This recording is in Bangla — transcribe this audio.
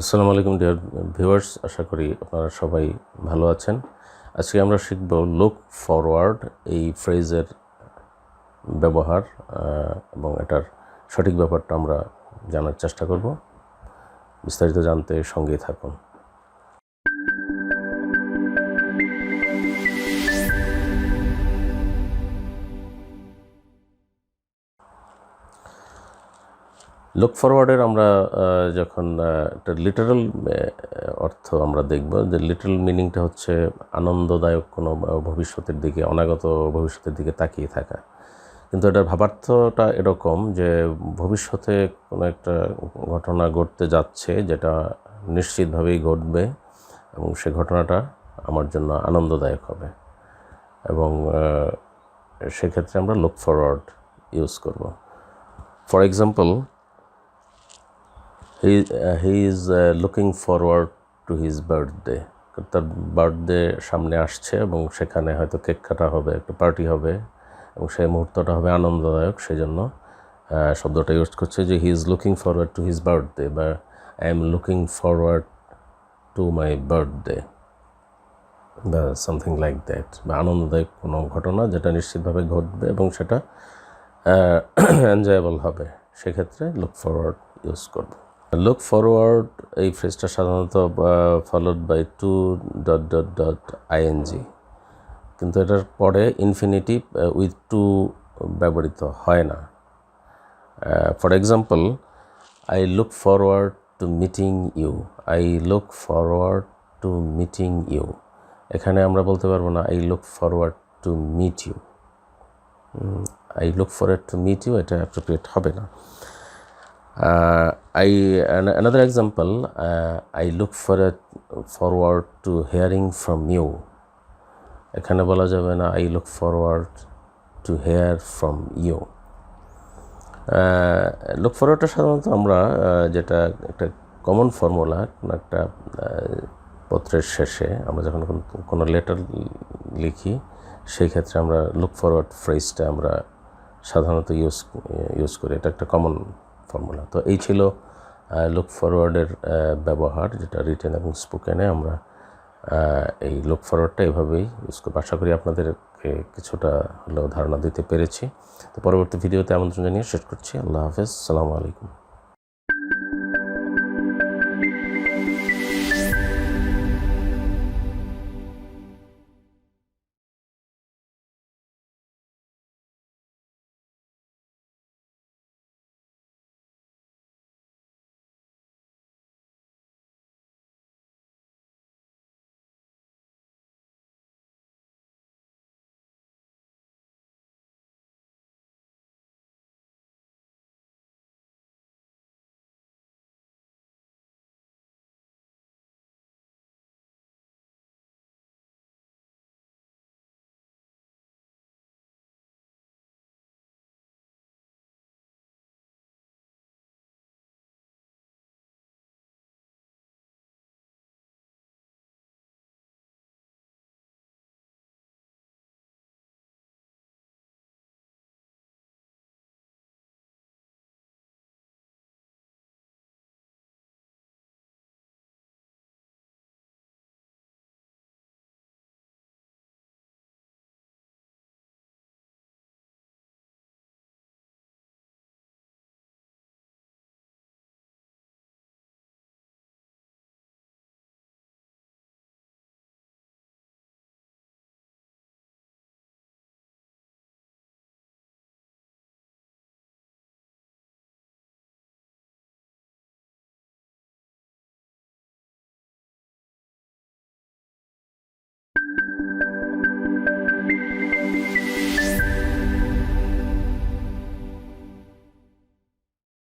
আসসালামু আলাইকুম ডিয়ার ভিউয়ার্স, আশা করি আপনারা সবাই ভালো আছেন। আজকে আমরা শিখব লুক ফরওয়ার্ড এই ফ্রেজের ব্যবহার এবং এটার সঠিক ব্যাপারটা আমরা জানার চেষ্টা করব। বিস্তারিত জানতে সঙ্গেই থাকুন। লুক ফরওয়ার্ডের আমরা যখন একটা লিটারাল অর্থ আমরা দেখব, যে লিটারাল মিনিংটা হচ্ছে আনন্দদায়ক কোনো ভবিষ্যতের দিকে, অনাগত ভবিষ্যতের দিকে তাকিয়ে থাকা। কিন্তু এটার ভাবার্থটা এরকম যে ভবিষ্যতে কোনো একটা ঘটনা ঘটতে যাচ্ছে যেটা নিশ্চিতভাবেই ঘটবে এবং সে ঘটনাটা আমার জন্য আনন্দদায়ক হবে, এবং সেক্ষেত্রে আমরা লুক ফরওয়ার্ড ইউজ করব। For example, he is looking forward to his birthday. তার বার্থডে সামনে আসছে এবং সেখানে হয়তো কেক কাটা হবে, একটা পার্টি হবে এবং সেই মুহূর্তটা হবে আনন্দদায়ক। সেই জন্য শব্দটা ইউজ করছে যে he is looking forward to his birthday, বা I am looking forward to my birthday, বা সামথিং লাইক দ্যাট। বা আনন্দদায়ক কোনো ঘটনা যেটা নিশ্চিতভাবে ঘটবে এবং সেটা এনজয়েবল হবে, সেক্ষেত্রে লুক ফরওয়ার্ড ইউজ করব। লুক ফরওয়ার্ড এই ফ্রেজটা সাধারণত ফলোড বাই টু ... ing, কিন্তু এটার পরে ইনফিনিটিভ উইথ টু ব্যবহৃত হয় না। For example, I look forward to meeting you, I look forward to meeting you. এখানে আমরা বলতে পারবো না I look forward to meet you. I look forward to meet you, এটা অ্যাপ্রোপ্রিয়েট হবে না। Another example, I look forward to hearing from you. এখানে বলা যাবে না I look forward to hear from you. Look ফরওয়ার্ডটা সাধারণত আমরা যেটা একটা কমন ফর্মুলা, একটা পত্রের শেষে আমরা যখন কোনো লেটার লিখি, সেই ক্ষেত্রে আমরা লুক ফরওয়ার্ড ফ্রেজটা আমরা সাধারণত ইউজ করি। এটা একটা কমন ফর্মুলা। তো এই ছিল লুক ফরওয়ার্ডের ব্যবহার, যেটা রিটেন এবং স্পোকেনে আমরা এই লুক ফরওয়ার্ডটা এভাবেই ইউজ করব। আশা করি আপনাদেরকে কিছুটা হলেও ধারণা দিতে পেরেছি। তো পরবর্তী ভিডিওতে আমন্ত্রণ জানিয়ে শেষ করছি। আল্লাহ হাফেজ, আসসালামু আলাইকুম।